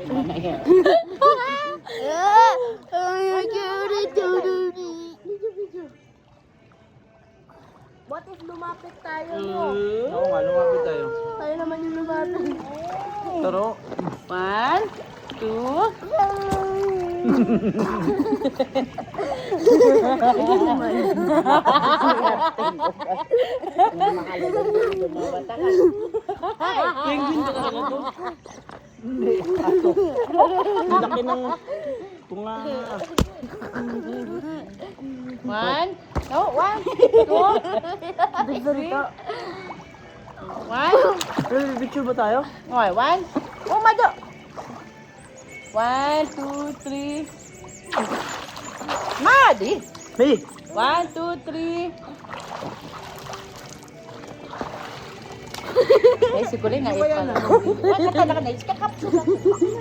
mamaya. What if lumapit tayo mo? Oo nga, lumapit tayo. Tayo naman yung lumapit. Taro. 1, 2. Penguin ka talaga to. Hindi. Ang laki ng tunga. 1, no, 1, 2, 3. 1. Pero picture ba tayo? Okay, 1. Oh, Mado. 1, 2, 3. Madi. Hey! 1, 2, 3. Ay, siguro nga ito. Wala ka talaga na. Iskakap.